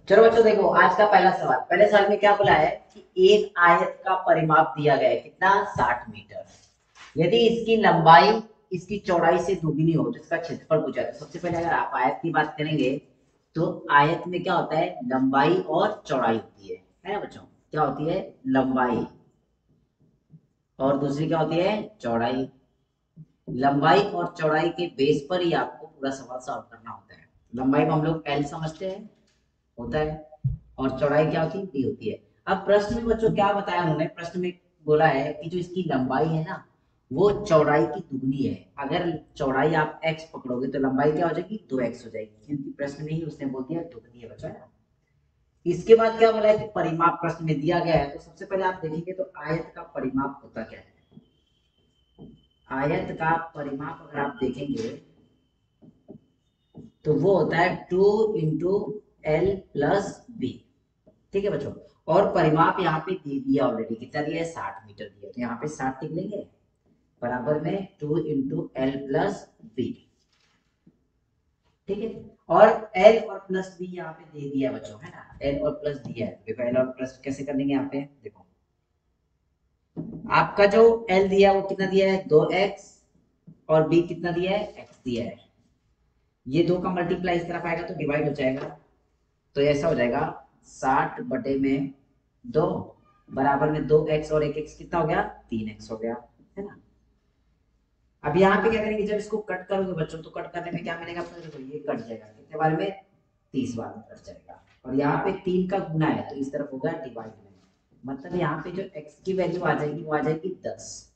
चलो बच्चों देखो आज का पहला सवाल। पहले सवाल में क्या बोला है कि एक आयत का परिमाप दिया गया है कितना 60 मीटर। यदि इसकी लंबाई इसकी चौड़ाई से दुगनी हो तो इसका क्षेत्रफल पूछा है। तो सबसे पहले अगर आप आयत की बात करेंगे तो आयत में क्या होता है लंबाई और चौड़ाई होती है ना बच्चों। क्या होती है लंबाई और दूसरी क्या होती है चौड़ाई। लंबाई और चौड़ाई के बेस पर ही आपको पूरा सवाल सॉल्व करना होता है। लंबाई को हम लोग एल समझते हैं होता है और चौड़ाई क्या होती है डी होती है। अब प्रश्न में बच्चों क्या बताया उन्होंने, प्रश्न में बोला है कि जो इसकी लंबाई है ना वो चौड़ाई की दुगनी है। अगर चौड़ाई आप x पकड़ोगे तो लंबाई क्या हो जाएगी 2x हो जाएगी, क्योंकि प्रश्न में ही उसने बोल दिया दुगनी है बच्चों है ना। इसके बाद क्या बोला है कि परिमाप प्रश्न में दिया गया है। तो सबसे पहले आप देखेंगे तो आयत का परिमाप होता क्या है। आयत का परिमाप अगर आप देखेंगे तो वो होता है 2 × L + B। ठीक है बच्चों। और परिमाप यहाँ पे दे दिया ऑलरेडी, कितना दिया है 60 मीटर दिया, तो यहाँ पे 60 लिख लेंगे बराबर में 2 × L + B। ठीक है। और L और प्लस बी यहाँ पे दे दिया है बच्चों है ना, L और प्लस दिया है। देखो L और प्लस कैसे कर लेंगे यहाँ पे देखो। आपका जो L दिया है वो कितना दिया है 2x और B कितना दिया है x दिया है। ये दो का मल्टीप्लाई इस तरफ आएगा तो डिवाइड हो जाएगा। तो ऐसा हो जाएगा 60/2 बराबर में 2x और 1x कितना हो गया 3x हो गया है ना। अब यहाँ पे क्या करेंगे जब इसको कट करोगे बच्चों तो कट करने में क्या मिलेगा आपको, देखो ये कट जाएगा कितने बार में 30 बार में कट जाएगा। और यहाँ पे 3 का गुना है तो इस तरफ होगा डिवाइड में, मतलब यहाँ पे जो x की वैल्यू आ जाएगी वो आ जाएगी 10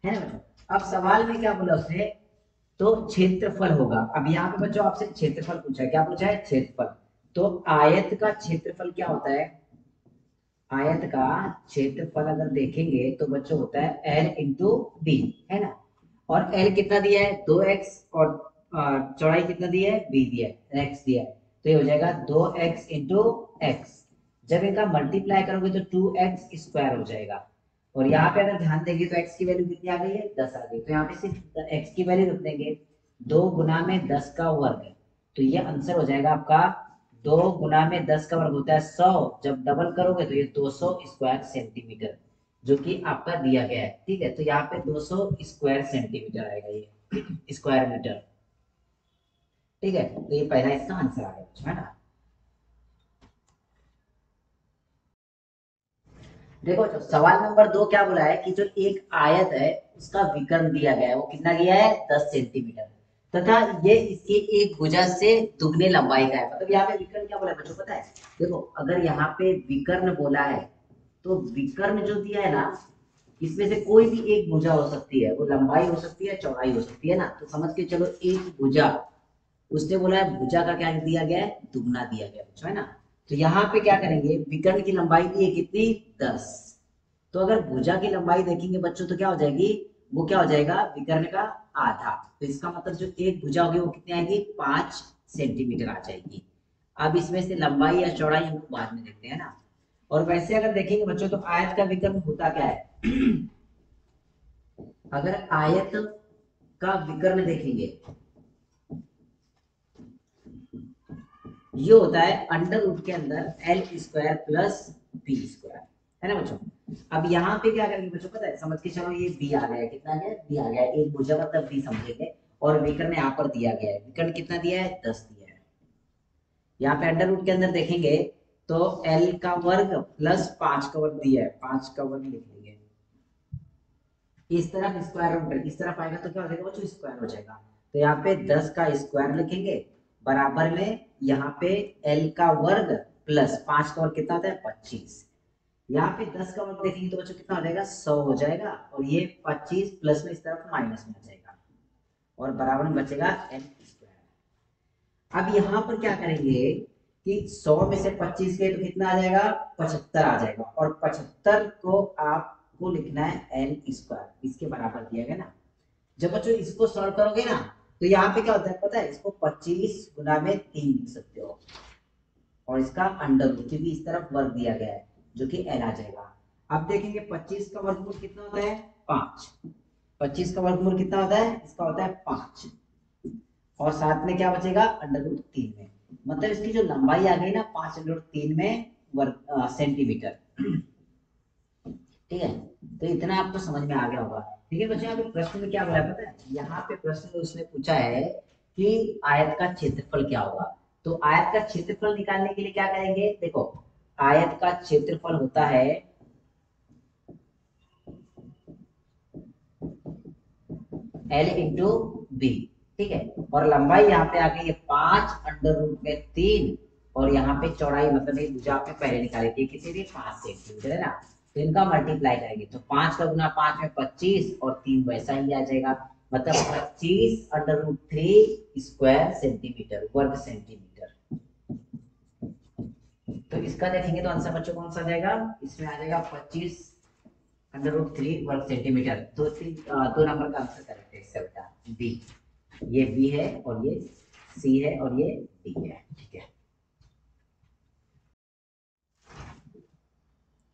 है ना बच्चों। अब सवाल में क्या बोला उसने तो क्षेत्रफल होगा। अब यहाँ पे बच्चों आपसे क्षेत्रफल पूछा है, क्या पूछा है क्षेत्रफल। तो आयत का क्षेत्रफल क्या होता है, आयत का क्षेत्रफल अगर देखेंगे तो बच्चों होता है L इंटू बी है ना। और L कितना दिया है 2x और चौड़ाई कितना दिया है b दिया है x दिया है। तो ये हो जाएगा 2x इंटू एक्स। जब इनका मल्टीप्लाई करोगे तो 2x² हो जाएगा। और यहाँ पे अगर ध्यान देंगे तो x की वैल्यू कितनी आ गई है 10 आ गई। तो यहाँ पे सिर्फ x की वैल्यू रख देंगे 2 × 10 का वर्ग। तो ये आंसर हो जाएगा आपका 2 × 10 का वर्ग होता है 100। जब डबल करोगे तो ये 200 स्क्वायर सेंटीमीटर जो कि आपका दिया गया है। ठीक है तो यहाँ पे 200 स्क्वायर सेंटीमीटर आएगा ये स्क्वायर मीटर। ठीक है तो ये पहला इसका आंसर आ गया है ना। देखो जो सवाल नंबर 2 क्या बोला है कि जो एक आयत है उसका विकर्ण दिया गया है वो कितना गया है 10 सेंटीमीटर तथा ये इसके एक भुजा से दुगने लंबाई का है। मतलब यहाँ पे विकर्ण क्या बोला है बच्चों पता है। देखो अगर यहाँ पे विकर्ण बोला है तो विकर्ण जो दिया है ना इसमें से कोई भी एक भुजा हो सकती है, वो लंबाई हो सकती है चौड़ाई हो सकती है ना। तो समझ के चलो एक भुजा, उसने बोला है भुजा का क्या दिया गया है दुगना दिया गया बच्चों है ना। तो यहाँ पे क्या करेंगे विकर्ण की लंबाई दी है कितनी 10। तो अगर भुजा की लंबाई देखेंगे बच्चों तो क्या हो जाएगी वो क्या हो जाएगा विकर्ण का आधा। तो इसका मतलब जो एक भुजा होगी वो कितनी आएगी 5 सेंटीमीटर आ जाएगी। अब इसमें से लंबाई या चौड़ाई हम लोग बाद में देखते हैं ना। और वैसे अगर देखेंगे बच्चों तो आयत का विकर्ण होता क्या है अगर आयत का विकर्ण देखेंगे ये होता है अंडर रूट के अंदर L² + B² है ना बच्चों। अब यहाँ पे क्या करेंगे बच्चों पता है, समझ के चलो ये b आ गया, कितना गया b आ गया, एक भुजा मतलब b समझेंगे। और विकर्ण यहाँ पर दिया गया है, विकर्ण कितना दिया है 10 दिया है। यहाँ पे अंडर रूट के अंदर देखेंगे तो L² + 5 का वर्ग दिया है, 5 का वर्ग लिख लेंगे। इस तरफ स्क्वायर रूट इस तरफ आएगा तो क्या हो जाएगा बच्चों स्क्वायर हो जाएगा। तो यहाँ पे 10 का स्क्वायर लिखेंगे बराबर में यहाँ पे L² + 5 का वर्ग कितना होता है 25। यहाँ पे 10 का वर्ग देखेंगे तो बच्चों कितना हो जाएगा 100 हो जाएगा। और ये 25 प्लस में इस तरफ माइनस में आ जाएगा और बराबर में बचेगा L²। अब यहाँ पर क्या करेंगे कि 100 में से 25 गए तो कितना आ जाएगा 75 आ जाएगा। और 75 को आपको लिखना है L², इसके बराबर दिया गया ना। जब बच्चों इसको सॉल्व करोगे ना तो यहाँ पे क्या होता है पता है, इसको 25 गुना में 3 लिख सकते हो और इसका अंडर रूट क्योंकि इस तरफ वर्ग दिया गया है जो कि L आ जाएगा। अब देखेंगे 25 का वर्गमूल कितना होता है 5। 25 का वर्गमूल कितना होता है इसका होता है 5 और साथ में क्या बचेगा अंडर रूट 3 में। मतलब इसकी जो लंबाई आ गई ना 5√3 में वर्ग सेंटीमीटर। ठीक है, तो इतना आपको समझ में आ गया होगा। ठीक है बच्चों, यहाँ पे प्रश्न में क्या बोला है पता है, यहाँ पे प्रश्न में उसने पूछा है कि आयत का क्षेत्रफल क्या होगा। तो आयत का क्षेत्रफल निकालने के लिए क्या करेंगे, देखो आयत का क्षेत्रफल होता है L इंटू बी। ठीक है, और लंबाई यहाँ पे आ गई है 5√3, और यहाँ पे चौड़ाई मतलब ये भुजा पे पहले निकाली थी कितनी थी, 5 सेंटीमीटर है ना। तो इनका मल्टीप्लाई करेंगे तो 5 का गुना 5 में 25, और 3 वैसा ही आ जाएगा, मतलब 25√3 स्क्वायर सेंटीमीटर, वर्ग सेंटीमीटर। तो इसका देखेंगे तो आंसर बच्चों कौन सा आ जाएगा, इसमें आ जाएगा 25√3 वर्ग सेंटीमीटर। दो नंबर का आंसर करेक्ट है इससे बेटा बी। ये बी है और ये सी है और ये डी है। ठीक है,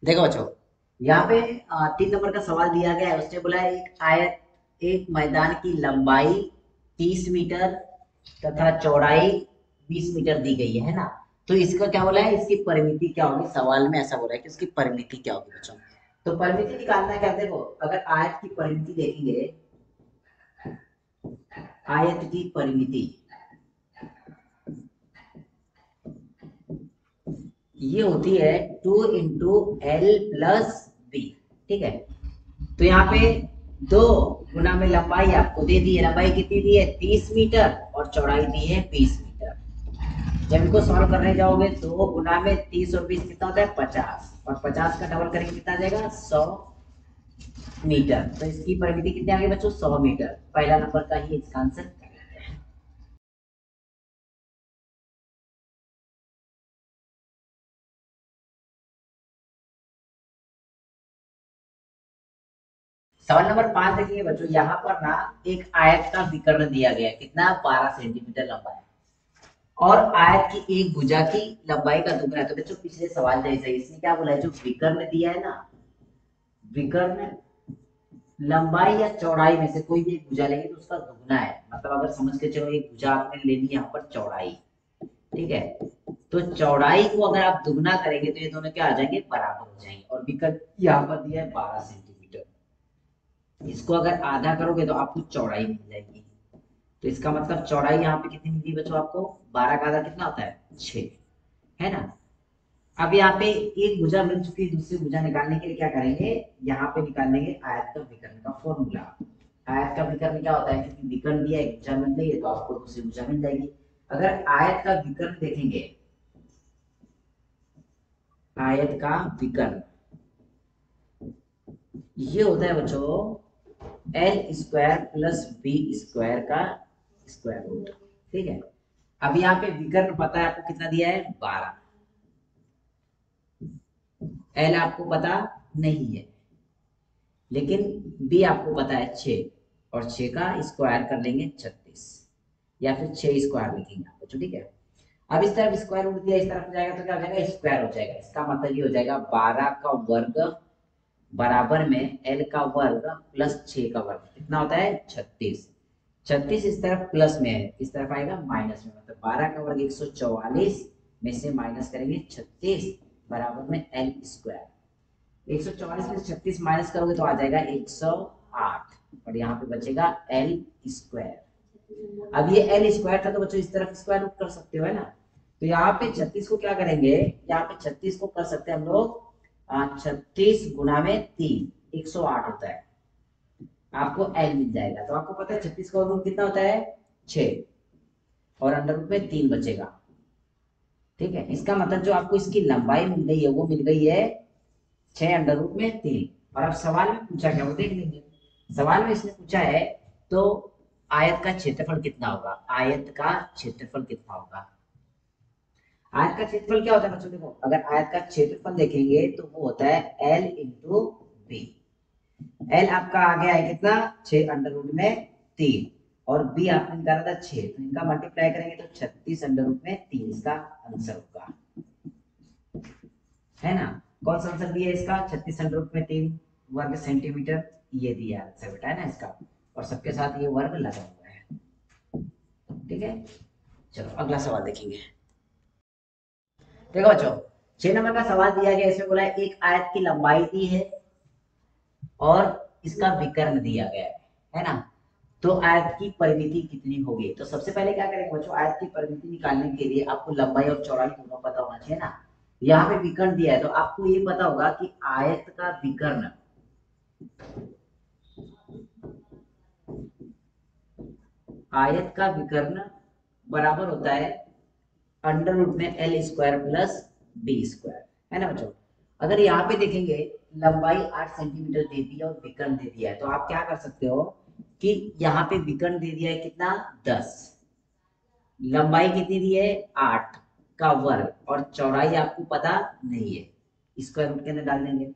देखो बच्चों यहाँ पे 3 नंबर का सवाल दिया गया है। उसने बोला एक मैदान की लंबाई 30 मीटर तथा चौड़ाई 20 मीटर दी गई है ना। तो इसका क्या बोला है, इसकी परिमिति क्या होगी, सवाल में ऐसा बोला है कि इसकी परिमिति क्या होगी बच्चों। तो परिमिति निकालना है क्या, देखो अगर आयत की परिमिति देखेंगे, आयत की परिमिति ये होती है 2 × L + B। ठीक है, तो यहाँ पे 2 गुना में लंबाई आपको दे दी है, लंबाई कितनी दी है 30 मीटर और चौड़ाई दी है 20 मीटर। जब इनको सॉल्व करने जाओगे 2 गुना में 30 और 20 कितना होता है 50, और 50 का डबल करेंगे कितना आ जाएगा 100 मीटर। तो इसकी परिमिति कितनी आ गई बच्चों 100 मीटर। पहला नंबर का ही इसका आंसर। सवाल नंबर 5 देखिए बच्चों, यहाँ पर ना एक आयत का विकर्ण दिया गया है, कितना 12 सेंटीमीटर लंबा है, और आयत की एक भुजा की लंबाई का दुगना है। तो बच्चों पिछले सवाल जैसे इसने क्या बोला है, जो विकर्ण दिया है ना, विकर्ण लंबाई या चौड़ाई में से कोई भी एक भुजा लेंगे तो उसका दुगना है। मतलब अगर समझ के चलो एक भुजा आपने ले ली यहाँ पर चौड़ाई, ठीक है, तो चौड़ाई को अगर आप दुगना करेंगे तो ये दोनों क्या आ जाएंगे, बराबर हो जाएंगे। और विकर्ण यहाँ पर दिया है 12 सेंटीमीटर, इसको अगर आधा करोगे तो आपको चौड़ाई मिल जाएगी। तो इसका मतलब चौड़ाई यहाँ पे कितनी मिली बच्चों आपको, 12 का आधा कितना होता है 6, है ना। अब यहाँ पे एक भुजा मिल चुकी है, दूसरी भुजा निकालने के लिए क्या करेंगे, यहाँ पे निकाल लेंगे आयत का विकर्ण का फॉर्मूला। आयत का विकर्ण क्या होता है, क्योंकि विकर्ण दिया एक भुजा मिल गई है तो आपको दूसरी भुजा मिल जाएगी। अगर आयत का विकर्ण देखेंगे, आयत का विकर्ण ये होता है बच्चों L² + B² का स्क्वायर रूट। ठीक है, अब यहाँ पे विकर्ण पता है आपको कितना दिया है 12, L आपको पता नहीं है, लेकिन B आपको पता है 6, और 6 का स्क्वायर कर लेंगे 36, या फिर 6 स्क्वायर लिखेंगे आप बच्चों। ठीक है, अब इस तरफ स्क्वायर रूट दिया, इस तरफ जाएगा तो क्या हो जाएगा स्क्वायर हो जाएगा। इसका मतलब ये हो जाएगा 12 का वर्ग बराबर में L का वर्ग प्लस 6 का वर्ग कितना होता है 36। 36 इस तरफ प्लस में है, इस तरफ आएगा माइनस में, मतलब 12 का वर्ग 144 में से माइनस करेंगे 36 बराबर में L²। 144 में से 36 माइनस करोगे तो आ जाएगा 108, और यहाँ पे बचेगा L²। अब ये L² था तो बच्चों इस तरफ स्क्वायर रूट कर सकते हो, है ना। तो यहाँ पे 36 को क्या करेंगे, यहाँ पे 36 को कर सकते हैं हम लोग 36 गुना में 3, 108 होता है, आपको L मिल जाएगा। तो आपको पता है 36 का वर्गमूल कितना होता है 6, और अंडर रूट में 3 बचेगा। ठीक है, इसका मतलब जो आपको इसकी लंबाई मिल गई है वो मिल गई है 6 अंडर रूट में 3। और अब सवाल में पूछा क्या वो देख लेंगे। सवाल में इसने पूछा है तो आयत का क्षेत्रफल कितना होगा, आयत का क्षेत्रफल कितना होगा। आयत का क्षेत्रफल क्या होता है बच्चों, देखो अगर आयत का क्षेत्रफल देखेंगे तो वो होता है L इंटू बी। L आपका आ गया है कितना 6 अंडर रूट में 3, और B आपने निकाला था 6, तो इनका मल्टीप्लाई करेंगे तो 36 अंडर रूट में 3 इसका आंसर होगा, है ना। कौन सा आंसर दिया इसका 36 अंडर रूट में 3 वर्ग सेंटीमीटर, ये दिया आंसर बेटा है ना इसका, और सबके साथ ये वर्ग लगा हुआ है। ठीक है, चलो अगला सवाल देखेंगे। देखो बच्चों, 6 नंबर का सवाल दिया गया, इसमें बोला है एक आयत की लंबाई दी है और इसका विकर्ण दिया गया है ना। तो आयत की परिमिति कितनी होगी? तो सबसे पहले क्या करेंगे बच्चों, आयत की परिमिति निकालने के लिए आपको लंबाई और चौड़ाई दोनों पता होना चाहिए ना। यहाँ पे विकर्ण दिया है तो आपको ये पता होगा कि आयत का विकर्ण बराबर होता है अंडर रूट में L square plus B square, है ना बच्चों। अगर यहाँ पे देखेंगे लंबाई 8 सेंटीमीटर दे दी है और विकर्ण दे दिया है, तो आप क्या कर सकते हो कि यहाँ पे विकर्ण दे दिया है कितना, 10, लंबाई कितनी दी है 8 का वर्ग, और चौड़ाई आपको पता नहीं है, स्क्वायर रूट के अंदर डाल देंगे।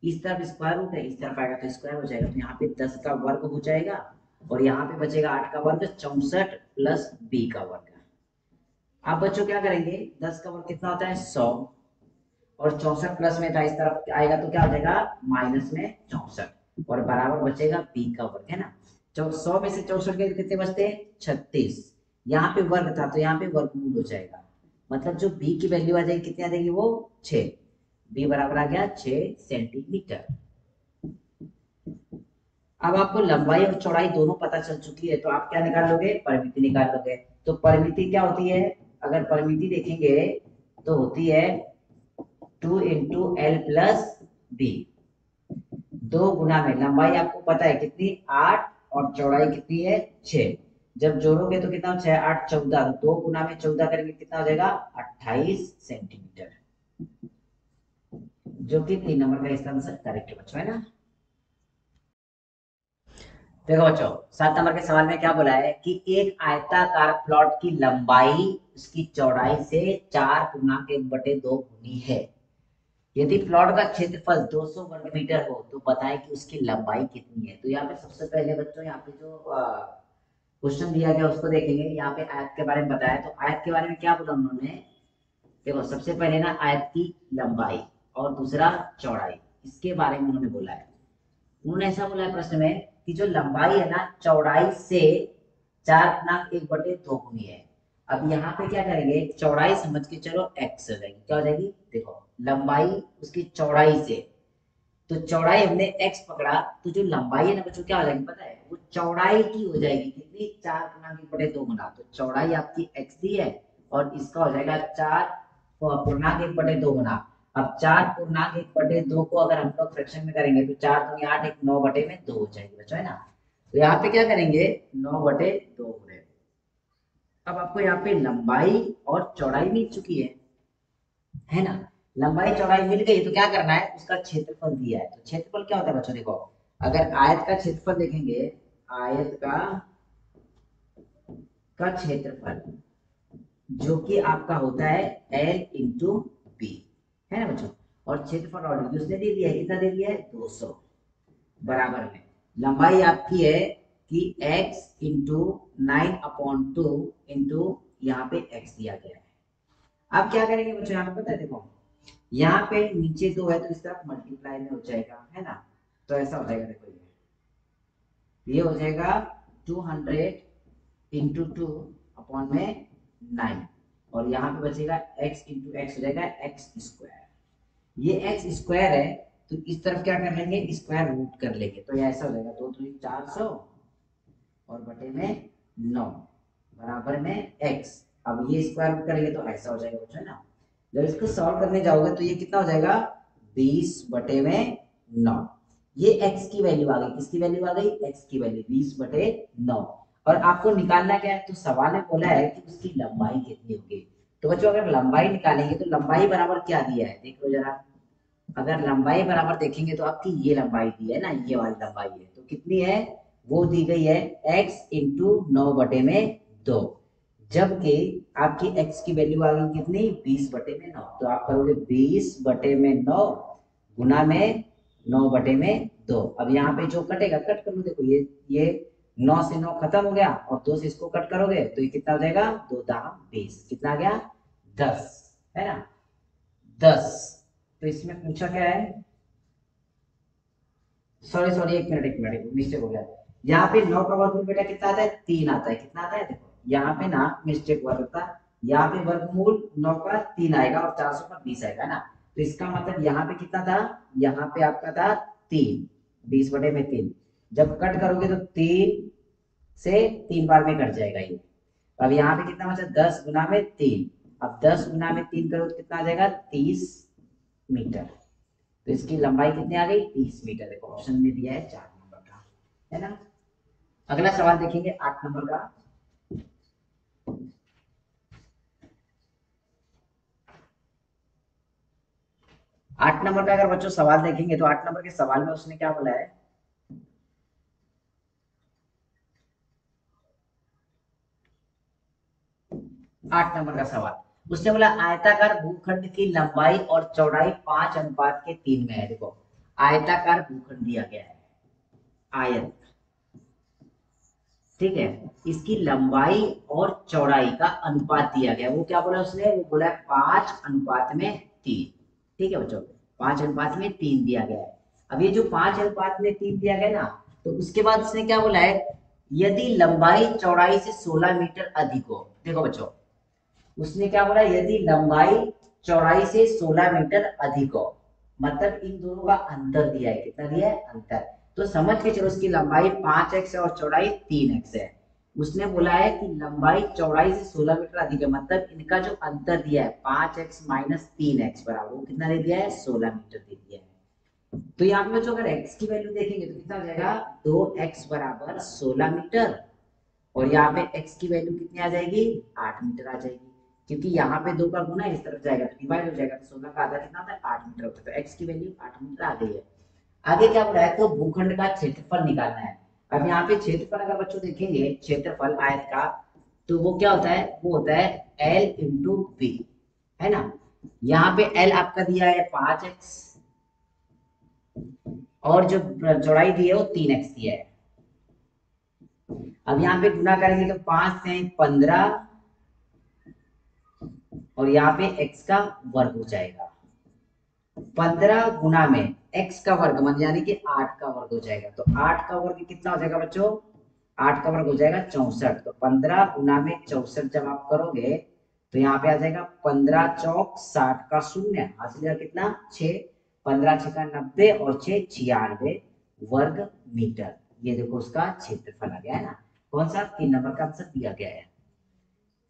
इस तरफ स्क्वायर रूट है, इस तरफ आएगा तो स्क्वायर हो जाएगा, तो यहाँ पे 10 का वर्ग हो जाएगा और यहाँ पे बचेगा 8 का वर्ग, 64 प्लस बी का वर्ग। आप बच्चों क्या करेंगे, 10 का वर्ग कितना होता है 100, और 64 प्लस में था, इस तरफ आएगा तो क्या हो जाएगा माइनस में 64, और बराबर बचेगा बी का वर्ग, है ना। 100 में से 64 के कितने बचते हैं 36, यहाँ पे वर्ग था तो यहाँ पे वर्गमूल हो जाएगा, मतलब जो बी की वैल्यू आ जाएगी कितनी आ जाएगी वो 6, बी बराबर आ गया 6 सेंटीमीटर। अब आपको लंबाई और चौड़ाई दोनों पता चल चुकी है, तो आप क्या निकाल लोगे, परिमिति निकाल लोगे। तो परिमिति क्या होती है, अगर परिमिति देखेंगे तो होती है 2 इंटू एल प्लस बी, 2 गुना में लंबाई आपको पता है कितनी 8 और चौड़ाई कितनी है 6, जब जोड़ोगे तो कितना 6 8 14, 2 गुना में 14 करेंगे कितना हो जाएगा 28 सेंटीमीटर, जो कि 3 नंबर का इसका आंसर करेक्ट है बच्चों, है ना। देखो बच्चों, 7 नंबर के सवाल में क्या बोला है कि एक आयताकार प्लॉट की लंबाई उसकी चौड़ाई से 4 पूर्णांक 1/2 गुनी है। यदि प्लॉट का क्षेत्रफल 200 वर्ग मीटर हो तो बताएं कि उसकी लंबाई कितनी है। तो यहाँ पे सबसे पहले बच्चों, यहाँ पे जो क्वेश्चन दिया गया उसको देखेंगे। यहाँ पे आयत के बारे में बताया, तो आयत के बारे में क्या बोला उन्होंने, देखो सबसे पहले ना आयत की लंबाई और दूसरा चौड़ाई, इसके बारे में उन्होंने बोला है। उन्होंने ऐसा बोला है प्रश्न में कि जो लंबाई है ना चौड़ाई से 4 गुना 1/2 गुनी है। अब यहाँ पे क्या करेंगे, चौड़ाई समझ के चलो x हो जाएगी, क्या हो जाएगी, देखो लंबाई उसकी चौड़ाई से, तो चौड़ाई हमने x पकड़ा, तो जो लंबाई है ना बच्चों क्या हो जाएगी पता है, वो चौड़ाई की हो जाएगी कितनी 4 गुना 1/2 गुना, तो चौड़ाई आपकी x दी है और इसका हो जाएगा 4 पूर्णांक 1/2 गुना। अब 4 पूर्णांक 1/2 को अगर हम लोग फ्रैक्शन में करेंगे तो 4 दूनी 8, 9/2 हो जाएगी बच्चों, है ना। तो यहाँ पे क्या करेंगे 9/2 गुणे। अब आपको यहाँ पे लंबाई और चौड़ाई मिल चुकी है ना। लंबाई चौड़ाई मिल गई तो क्या करना है, उसका क्षेत्रफल दिया है। तो क्षेत्रफल क्या होता है बच्चों, देखो अगर आयत का क्षेत्रफल देखेंगे, आयत का क्षेत्रफल जो कि आपका होता है एल इंटू बी, है ना बच्चों। और क्षेत्रफल और उसने दे दिया है, कितना दे दिया है 200, बराबर में लंबाई आपकी है कि x इंटू 9/2 इंटू यहाँ पे x दिया गया है। अब क्या करेंगे बच्चों, यहाँ पे पता है देखो, यहाँ पे नीचे 2 है तो इस तरफ मल्टीप्लाई में हो जाएगा, है ना। तो ऐसा हो जाएगा, देखो ये हो जाएगा 200 इंटू 2 अपॉन में 9, और यहाँ पे बचेगा x इंटू एक्स हो जाएगा एक्स स्क्वायर। ये एक्स स्क्वायर है तो इस तरफ क्या कर लेंगे, स्क्वायर रूट कर लेंगे, तो ये ऐसा हो जाएगा 2 3 400 और बटे में 9 बराबर में x। अब ये स्क्वायर रूट करेंगे तो ऐसा हो जाएगा बच्चों, है ना। जब इसको सॉल्व करने जाओगे तो ये कितना हो जाएगा 20/9। ये x की वैल्यू आ गई, किसकी वैल्यू आ गई, x की वैल्यू 20/9। और आपको निकालना क्या है, तो सवाल में बोला है कि उसकी लंबाई कितनी होगी। तो बच्चों अगर लंबाई निकालेंगे तो लंबाई बराबर क्या दिया है, देख लो जरा। अगर लंबाई बराबर देखेंगे तो आपकी ये लंबाई दी है ना, ये वाली लंबाई है, तो कितनी है वो दी गई है x इंटू 9/2, जबकि आपकी x की वैल्यू आ गई कितनी 20/9। तो आप करोगे 20/9 गुना में 9/2। अब यहाँ पे जो कटेगा कट कर लो, देखो ये 9 से 9 खत्म हो गया और 2 से इसको कट करोगे तो ये कितना हो जाएगा 2 दाम 20, कितना आ गया 10, है ना 10। तो इसमें पूछा क्या है, सॉरी एक मिनट मिस्टेक हो गया। यहाँ पे 9 का वर्गमूल बेटा कितना आता है 3 आता है, कितना आता है देखो यहाँ पे ना मिस्टेक हुआ था, यहाँ पे वर्गमूल 9 का 3 आएगा और 400 का 20 आएगा ना। तो इसका मतलब यहाँ पे कितना था, यहाँ पे आपका था 3, 20/3। जब कट करोगे तो 3 से 3 बार में कट जाएगा ये। अब यहाँ पे कितना बचा, 10 गुना में 3। अब 10 गुना में 3 करो तो कितना आ जाएगा, 30 मीटर। तो इसकी लंबाई कितनी आ गई, 30 मीटर। देखो ऑप्शन में दिया है 4 नंबर का, है ना। अगला सवाल देखेंगे 8 नंबर का। 8 नंबर का अगर बच्चों सवाल देखेंगे तो 8 नंबर के सवाल में उसने क्या बोला है, 8 नंबर का सवाल उसने बोला आयताकार भूखंड की लंबाई और चौड़ाई 5:3 में है। देखो आयताकार भूखंड दिया गया है, आयत, ठीक है। इसकी लंबाई और चौड़ाई का अनुपात दिया गया है। वो क्या बोला उसने, वो बोला 5:3। ठीक है बच्चों, 5:3 दिया गया है। अब ये जो 5:3 दिया गया ना, तो उसके बाद उसने क्या बोला है, यदि लंबाई चौड़ाई से 16 मीटर अधिक हो। देखो बच्चों, उसने क्या बोला, यदि लंबाई चौड़ाई से 16 मीटर अधिक हो, मतलब इन दोनों का अंतर दिया है। कितना दिया है, अंतर। तो समझ के चलो उसकी लंबाई 5x है और चौड़ाई 3x है। उसने बोला है कि लंबाई चौड़ाई से 16 मीटर अधिक है, मतलब इनका जो अंतर दिया है 5x माइनस 3x बराबर, वो कितना दे दिया है, 16 मीटर दे दिया है। तो यहाँ पे जो अगर x की वैल्यू देखेंगे तो कितना हो जाएगा, 2x बराबर 16 मीटर। और यहाँ पे x की वैल्यू कितनी आ जाएगी, 8 मीटर आ जाएगी। क्योंकि यहाँ पे 2 का गुना इस तरफ जाएगा तो डिवाइड हो जाएगा, तो 16 का आधा कितना होता है, 8 मीटर होता है। तो x की वैल्यू 8 मीटर आ गई है। आगे क्या बोला है, तो भूखंड का क्षेत्रफल निकालना है। अब यहाँ पे क्षेत्रफल अगर बच्चों देखेंगे, क्षेत्रफल आयत का, तो वो क्या होता है, वो होता है L इंटू बी, है ना। यहाँ पे L आपका दिया है 5x और जो चौड़ाई दी है वो 3x दिया है। अब यहाँ पे गुना करेंगे तो 5 से 15 और यहाँ पे x का वर्ग हो जाएगा। 15 गुना में x का वर्ग मान यानी कि 8 का वर्ग हो जाएगा। तो 8 का वर्ग कितना हो जाएगा बच्चों, 8 का वर्ग हो जाएगा 64। तो 15 गुना में 64 जब आप करोगे तो यहाँ पे आ जाएगा 15 चौक 60 का शून्य, हासिल कितना 6, 15 6 का 90 और 6 96 वर्ग मीटर। ये देखो उसका क्षेत्रफल आ गया है ना। कौन सा, 3 नंबर का आंसर दिया गया है।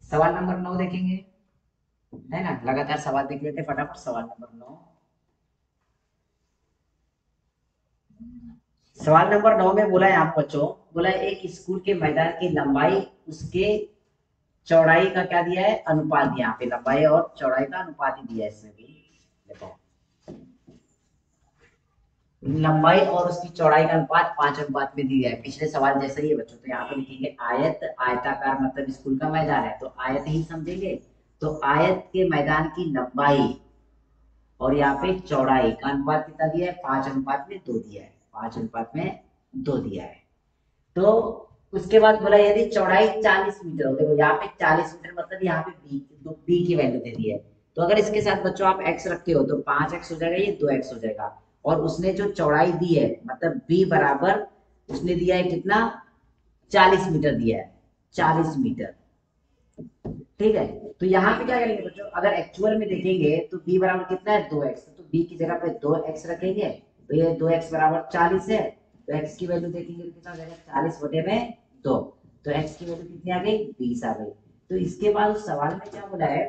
सवाल नंबर 9 देखेंगे, है ना। लगातार सवाल देख लेते फटाफट। सवाल नंबर 9, सवाल नंबर 9 में बोला है आप बच्चों, बोला है एक स्कूल के मैदान की लंबाई उसके चौड़ाई का क्या दिया है, अनुपात दिया। यहाँ पे लंबाई और चौड़ाई का अनुपात ही दिया है इसमें भी। देखो लंबाई और उसकी चौड़ाई का अनुपात 5:3 में दिया है, पिछले सवाल जैसा ही है बच्चों। तो यहाँ पे लिखेंगे आयत, आयताकार मतलब स्कूल का मैदान है तो आयत ही समझेंगे। तो आयत के मैदान की लंबाई और यहाँ पे चौड़ाई का अनुपात कितना दिया है, 5:2 दिया है। 5:2 दिया है। तो उसके बाद बोला यदि चौड़ाई 40 मीटर हो। देखो यहाँ पे 40 मीटर मतलब यहाँ पे बी की वैल्यू दे दी है। तो अगर इसके साथ बच्चों आप x रखते हो तो 5x हो जाएगा, ये 2x हो जाएगा। और उसने जो चौड़ाई दी है मतलब b बराबर उसने दिया है कितना, 40 मीटर दिया है, 40 मीटर। ठीक है। तो यहाँ पे क्या करेंगे बच्चों, अगर एक्चुअल में देखेंगे तो b बराबर कितना है, 2x। तो b की जगह पे 2x रखेंगे तो ये 2x बराबर 40 है। तो x की वैल्यू देखेंगे तो कितना हो जाएगा, 40/2। तो x की वैल्यू कितनी आ गई, 20 आ गई। तो इसके बाद उस सवाल में क्या बोला है,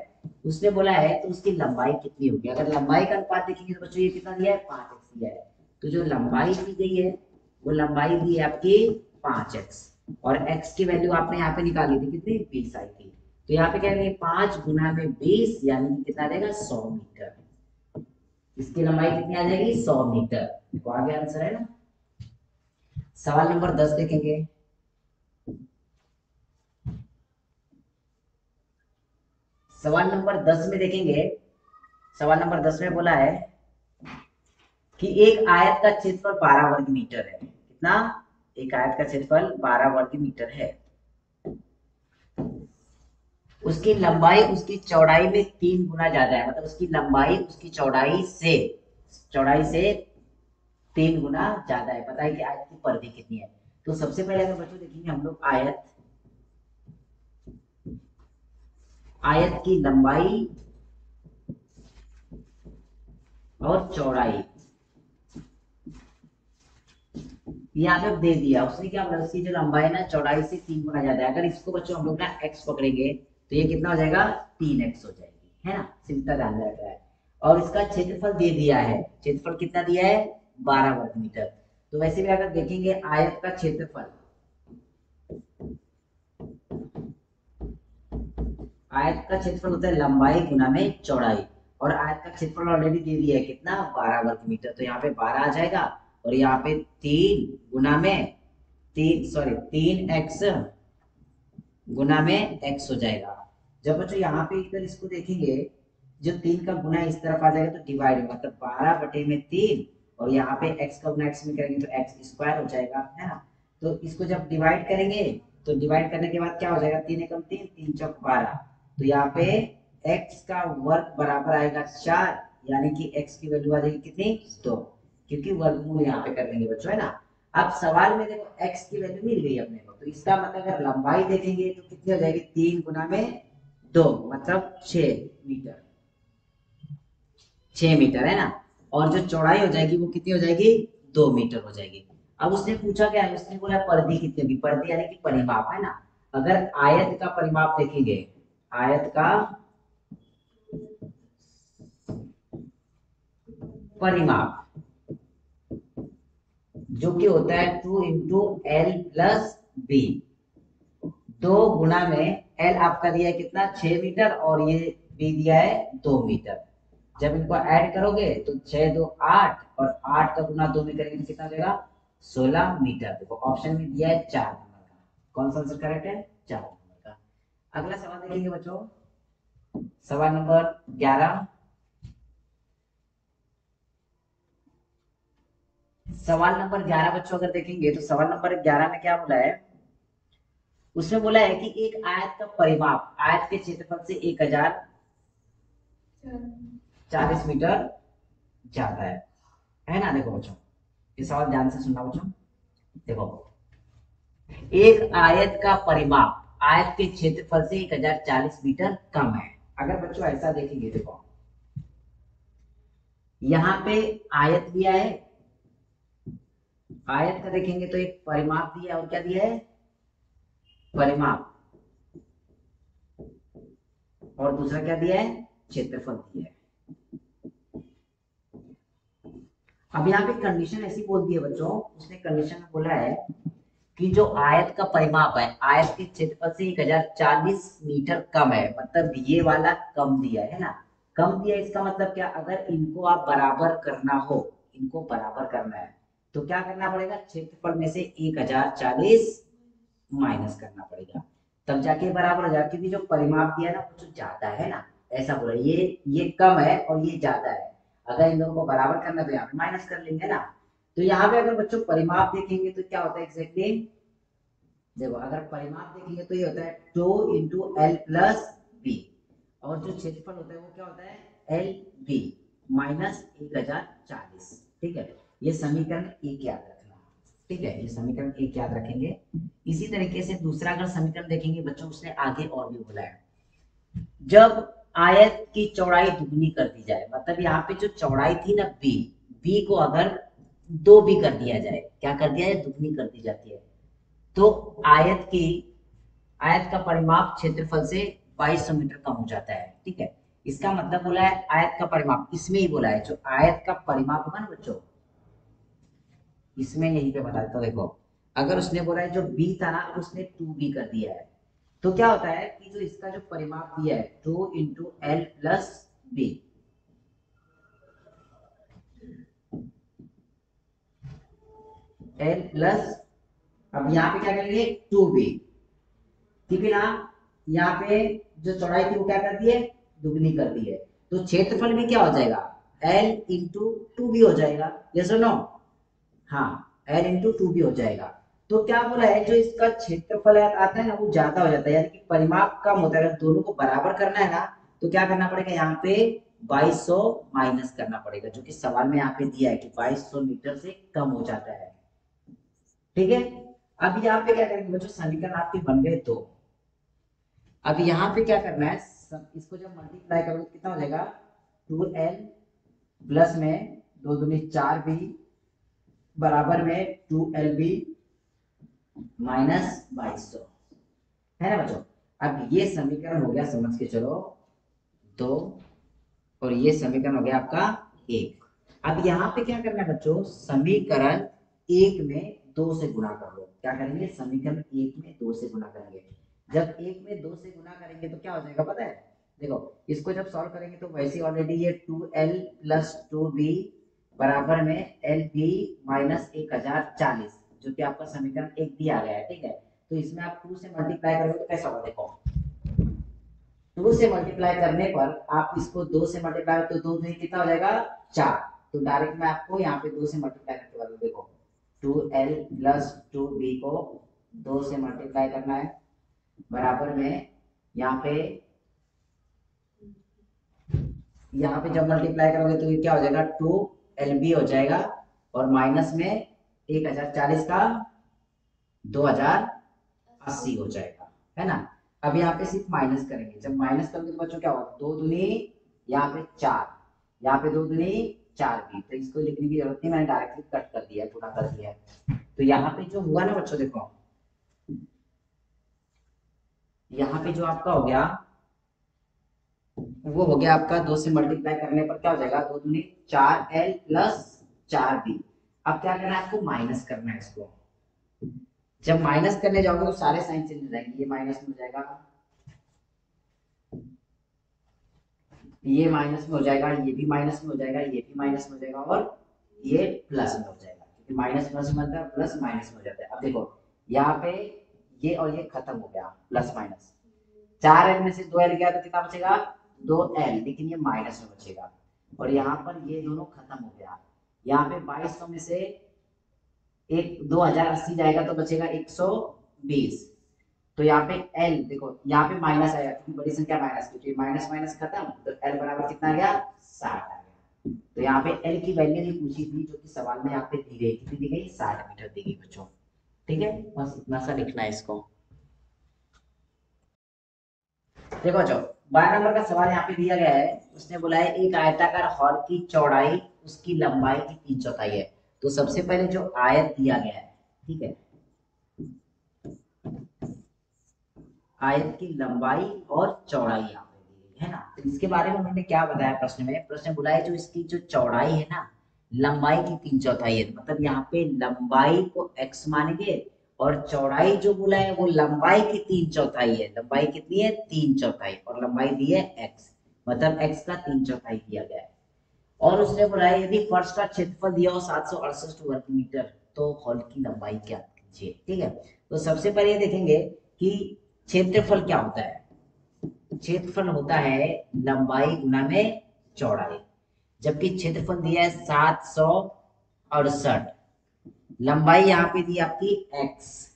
उसने बोला है तो उसकी लंबाई कितनी होगी। अगर लंबाई का अनुपात देखेंगे तो बच्चों ये कितना दिया है, 5x दिया है। तो जो लंबाई दी गई है वो लंबाई दी है आपकी 5x और x की वैल्यू आपने यहाँ पे निकाली थी कितनी, 20 आई थी। तो यहाँ पे क्या है, 5 गुना में 20 यानी कि कितना देगा, 100 मीटर। इसकी लंबाई कितनी आ जाएगी, 100 मीटर। देखो आगे आंसर है ना। सवाल नंबर 10 देखेंगे। सवाल नंबर 10 में देखेंगे, सवाल नंबर 10 में बोला है कि एक आयत का क्षेत्रफल 12 वर्ग मीटर है। कितना, एक आयत का क्षेत्रफल 12 वर्ग मीटर है। उसकी लंबाई उसकी चौड़ाई में 3 गुना ज्यादा है, मतलब उसकी लंबाई उसकी चौड़ाई से 3 गुना ज्यादा है। पता है कि आयत की परिधि कितनी है। तो सबसे पहले अगर बच्चों देखेंगे हम लोग आयत की लंबाई और चौड़ाई यहाँ पे दे दिया उसने, क्या बोला, उसकी जो लंबाई है ना चौड़ाई से 3 गुना ज्यादा है। अगर इसको बच्चों हम लोग ना x पकड़ेंगे तो ये कितना हो जाएगा, 3x हो जाएगी, है ना, सिंपल ध्यान में रखा है। और इसका क्षेत्रफल दे दिया है, क्षेत्रफल कितना दिया है, 12 वर्ग मीटर। तो वैसे भी अगर देखेंगे आयत का क्षेत्रफल, आयत का क्षेत्रफल होता है लंबाई गुना में चौड़ाई, और आयत का क्षेत्रफल ऑलरेडी दे दिया है कितना, 12 वर्ग मीटर। तो यहाँ पे 12 आ जाएगा और यहाँ पे 3 गुना में 3x गुना में x हो जाएगा। जब बच्चों यहाँ पे इधर इसको देखेंगे, जो 3 का गुना इस तरफ आ जाएगा तो डिवाइड होगा, मतलब 12 बटे में 3, और यहाँ पे x का गुना x में करेंगे तो x स्क्वायर हो जाएगा, है ना। तो इसको जब डिवाइड करेंगे तो डिवाइड करने के बाद क्या हो जाएगा, 3 एकम 3, 3 चौक 12, तो यहाँ पे x का वर्ग बराबर आएगा 4, यानी कि x की वैल्यू आ जाएगी कितनी, 2, क्योंकि वर्गमूल यहाँ पे कर लेंगे बच्चों, है ना। अब सवाल में देखो x की वैल्यू मिल गई अपने को, तो इसका मतलब अगर लंबाई देखेंगे तो कितनी हो जाएगी, 3 गुना में 2, मतलब 6 मीटर, 6 मीटर, है ना। और जो चौड़ाई हो जाएगी वो कितनी हो जाएगी, 2 मीटर हो जाएगी। अब उसने पूछा क्या है, उसने बोला परिधि कितनी होगी, परिधि यानी कि परिमाप, है ना। अगर आयत का परिमाप देखेंगे, आयत का परिमाप जो कि होता है 2 इंटू एल प्लस बी, 2 गुना में एल आपका दिया है कितना, 6 मीटर, और ये बी दिया है 2 मीटर। जब इनको ऐड करोगे तो 6 2 8, और 8 का गुना 2 में करेंगे तो कितना हो जाएगा, 16 मीटर। देखो ऑप्शन में दिया है 4 नंबर का, कौन सा आंसर करेक्ट है, 4 नंबर का। अगला सवाल देखेंगे बच्चों, सवाल नंबर 11। सवाल नंबर 11 बच्चों अगर देखेंगे तो सवाल नंबर 11 में क्या बोला है, उसमें बोला है कि एक आयत का परिमाप आयत के क्षेत्रफल से 1040 मीटर ज्यादा है ना। देखो बच्चों ये सवाल ध्यान से सुनना बच्चों, देखो एक आयत का परिमाप आयत के क्षेत्रफल से 1040 मीटर कम है। अगर बच्चों ऐसा देखेंगे, देखो यहाँ पे आयत दिया है, आयत का देखेंगे तो एक परिमाप दिया है, और क्या दिया है, परिमाप, और दूसरा क्या दिया है, क्षेत्रफल दिया है। अब यहाँ पे कंडीशन ऐसी बोल दी है बच्चों, उसने कंडीशन में बोला है कि जो आयत का परिमाप है आयत के क्षेत्रफल से 1040 मीटर कम है, मतलब ये वाला कम दिया है ना। कम दिया इसका मतलब क्या, अगर इनको आप बराबर करना हो, इनको बराबर करना है तो क्या करना पड़ेगा, क्षेत्रफल में से 1040 माइनस करना पड़ेगा, तब जाके बराबर हो जाएगा। क्योंकि जो परिमाप दिया है ना वो जो ज्यादा है ना, ऐसा बोला, ये कम है और ये ज्यादा है, अगर इन दोनों को बराबर करना है तो यहाँ पे माइनस कर लेंगे ना। तो यहाँ पे अगर बच्चों परिमाप देखेंगे तो क्या होता है एग्जैक्टली, देखो अगर परिमाप देखेंगे तो ये होता है 2 इंटू एल प्लस बी, और जो क्षेत्रफल होता है वो क्या होता है, एल बी माइनस 1040। ठीक है, ये समीकरण एक याद रखना, ठीक है, ये समीकरण एक याद रखेंगे। इसी तरीके से दूसरा अगर समीकरण देखेंगे बच्चों, उसने आगे और भी बोला है, जब आयत की चौड़ाई दुगनी कर दी जाए, मतलब यहाँ पे जो चौड़ाई थी ना बी, बी को अगर 2 भी कर दिया जाए, क्या कर दिया जाए, दुगनी कर दी जाती है, तो आयत का परिमाप क्षेत्रफल से 2200 मीटर कम हो जाता है। ठीक है, इसका मतलब बोला है आयत का परिमाप, इसमें ही बोला है जो आयत का परिमाप होगा ना बच्चों, इसमें यहीं पे बताता हूँ। देखो अगर उसने बोला है जो बी था ना उसने 2 बी कर दिया है, तो क्या होता है कि जो इसका जो परिमाप दिया है 2 into L plus B, L plus, अब यहाँ पे क्या करेंगे 2b, ठीक है ना। यहाँ पे जो चौड़ाई थी वो क्या कर दी है, दुगनी कर दी है, तो क्षेत्रफल में क्या हो जाएगा, l इंटू 2b हो जाएगा, यस और नो, हाँ l इंटू 2b हो जाएगा। तो क्या बोला है, जो इसका क्षेत्रफल आता है ना वो ज्यादा हो जाता है, यानी कि परिमाप कम होता है। अगर दोनों को बराबर करना है ना तो क्या करना पड़ेगा, यहाँ पे 2200 माइनस करना पड़ेगा, जो कि सवाल में यहाँ पे दिया है कि 2200 मीटर से कम हो जाता है। ठीक है, अब यहाँ पे क्या करेंगे बच्चों, समीकरण आपके बन गए दो। अब यहाँ पे क्या करना है, सब इसको जब मल्टीप्लाई करोगे तो कितना हो जाएगा 2l प्लस में 2 दूनी 4b बराबर में 2lb माइनस 2200 है ना बच्चों। अब ये समीकरण हो गया समझ के चलो 2 और ये समीकरण हो गया आपका 1। अब यहाँ पे क्या करना है बच्चों, समीकरण 1 में 2 से गुणा कर लो। क्या करेंगे, समीकरण 1 में 2 से गुणा करेंगे। जब 1 में 2 से गुणा करेंगे तो क्या हो जाएगा पता है, देखो इसको जब सॉल्व करेंगे तो वैसे ऑलरेडी ये 2l प्लस 2b बराबर में lb माइनस 1040 जो कि आपका समीकरण 1 दिया गया है, ठीक है। तो इसमें आप 2 से मल्टीप्लाई करोगे तो कैसा होगा, देखो 2 से मल्टीप्लाई करने पर आप इसको 2 से मल्टीप्लाई तो 2 में कितना हो जाएगा 4। तो डायरेक्ट मैं आपको यहाँ पे 2 से मल्टीप्लाई करके बता दूं, देखो 2l प्लस 2b को 2 से मल्टीप्लाई करना है बराबर में यहाँ पे जब मल्टीप्लाई करोगे तो ये क्या हो जाएगा 2lb हो जाएगा और माइनस में 1040 का 2080 हो जाएगा, है ना। अब यहाँ पे सिर्फ माइनस करेंगे, जब माइनस करोगे तो बच्चों क्या होगा 2 दूनी यहाँ पे 4, यहाँ पे 2 दूनी 4 भी, तो इसको लिखने की जरूरत नहीं, मैंने डायरेक्टली कट कर दिया, पूरा कर दिया। तो यहाँ पे जो हुआ ना बच्चों, देखो यहाँ पे जो आपका हो गया वो हो गया आपका 2 से मल्टीप्लाई करने पर क्या हो जाएगा 2 दूनी 4l प्लस 4b। अब क्या करना है आपको, माइनस करना है इसको। जब माइनस करने जाओगे तो सारे साइन चेंज हो जाएंगे, ये माइनस में हो जाएगा, ये माइनस में हो जाएगा, ये भी माइनस में हो जाएगा, ये भी माइनस में हो जाएगा और ये प्लस में हो जाएगा, क्योंकि माइनस प्लस में बनता है, प्लस माइनस में हो जाता है। अब देखो यहाँ पे ये और ये खत्म हो गया, प्लस माइनस 4l में से 2l गया तो कितना बचेगा 2l, लेकिन ये माइनस में बचेगा। और यहाँ पर ये दोनों खत्म हो गया, यहाँ पे 2200 में से एक 2080 जाएगा तो बचेगा 120। तो यहाँ पे l देखो यहाँ पे माइनस आएगा क्योंकि बड़ी संख्या माइनस, क्योंकि माइनस माइनस खत्म, तो l बराबर कितना आ गया 60 आ गया। तो यहाँ पे l की वैल्यू नहीं पूछी थी, जो कि सवाल में यहाँ पे दी गई, कितनी दी गई 60 मीटर दी गई बच्चों, ठीक है। बस इतना सा लिखना है इसको। देखो बच्चों 12 नंबर का सवाल यहाँ पे दिया गया है, उसने बोला है एक आयताकार हॉल की चौड़ाई उसकी लंबाई की 3/4 है। तो सबसे पहले जो आयत दिया गया है, ठीक है, आयत की लंबाई और चौड़ाई यहाँ पे दी गई है ना। तो इसके बारे में उन्होंने क्या बताया प्रश्न में, प्रश्न बोला है जो इसकी जो चौड़ाई है ना लंबाई की 3/4 है, मतलब यहाँ पे लंबाई को x मानेंगे और चौड़ाई जो बोला है वो लंबाई की 3/4 है। लंबाई कितनी है 3/4 और लंबाई दी है x, मतलब x का 3/4 दिया गया है। और उसने बोला है यदि फर्श का क्षेत्रफल दिया हो 768 वर्ग मीटर तो हॉल की लंबाई क्या कीजिए, ठीक है। तो सबसे पहले ये देखेंगे कि क्षेत्रफल क्या होता है। क्षेत्रफल होता है लंबाई गुना में चौड़ाई, जबकि क्षेत्रफल दिया है 768, लंबाई यहाँ पे दी आपकी x,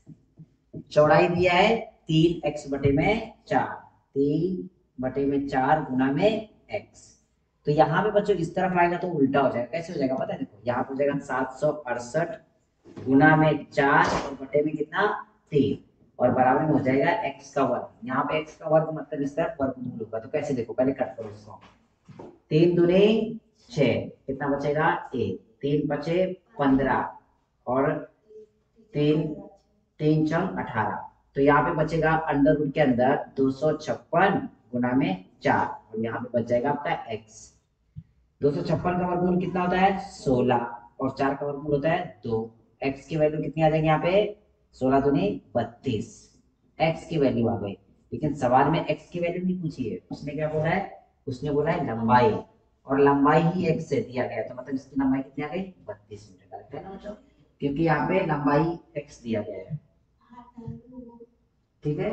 चौड़ाई दिया है 3x बटे में 4, 3/4 गुना में x। तो यहाँ पे बच्चों इस तरफ आएगा तो उल्टा हो जाएगा, कैसे हो जाएगा पता है, देखो यहाँ पे हो जाएगा 768 गुना में 4 और बटे में कितना 3 और बराबर में हो जाएगा x का वर्ग। यहाँ पे x का वर्ग मतलब इस तरफ वर्गमूल होगा, तो कैसे देखो पहले कट करो इसको, 3 दूनी 6, कितना बचेगा 1, 3 बचे 15 और 3 चम 18। तो यहाँ पे बचेगा अंडर रूट के अंदर 256 गुना में 4 और यहाँ पे बच जाएगा आपका x। 256 का वर्गमूल कितना होता है 16 और 4 का वर्गमूल होता है 2। x की वैल्यू कितनी आ जाएगी यहाँ पे 16 दूनी 32, x की वैल्यू आ गई। लेकिन सवाल में x की वैल्यू नहीं पूछी है, उसने क्या बोला है, उसने बोला है लंबाई, और लंबाई ही x से दिया गया, तो मतलब इसकी लंबाई कितनी आ गई 32 मीटर, है ना बच्चों, क्योंकि यहाँ पे लंबाई x दिया गया है, ठीक है।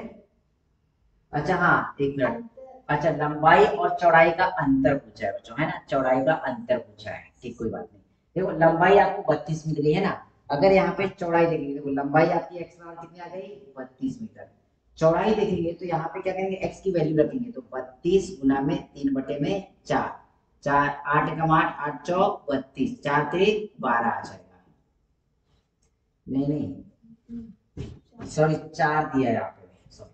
अच्छा हाँ एक मिनट, अच्छा लंबाई और चौड़ाई का अंतर पूछा है बच्चों, है ना, चौड़ाई का अंतर पूछा है, ठीक कोई बात नहीं। देखो लंबाई आपको 32 मिल गई है ना, अगर यहाँ पे चौड़ाई देखेंगे, देखो लंबाई आपकी x बराबर कितनी आ गई 32 मीटर, चौड़ाई देखेंगे तो यहाँ पे क्या करेंगे x की वैल्यू रखेंगे, तो 32 गुना में 3/4, 4 8 एकम 8, 8 चौक 32, 4 3 12 आ जाएगा। नहीं नहीं सॉरी 4 दिया है यहाँ पे, सॉरी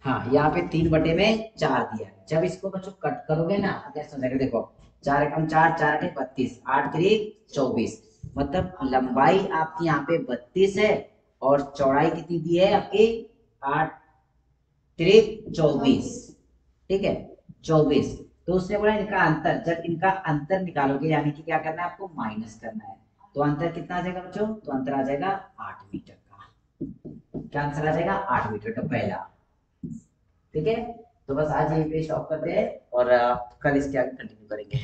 हाँ यहाँ पे 3/4 दिया है। जब इसको बच्चों कट करोगे ना कैसे हो जाएगा, देखो 4 एकम 4, 4 के 32, 8 3 24, मतलब लंबाई आपकी यहाँ पे 32 है और चौड़ाई कितनी दी है आपकी 8 3 24, ठीक है 24। तो उसने बोला इनका अंतर, जब इनका अंतर निकालोगे यानी कि क्या करना है आपको माइनस करना है, तो अंतर कितना आ जाएगा बच्चों, तो अंतर आ जाएगा 8 मीटर का। क्या आंसर आ जाएगा 8 मीटर का पहला, ठीक है। तो बस आज यही पे स्टॉप करते हैं और कल इसके आगे कंटिन्यू करेंगे।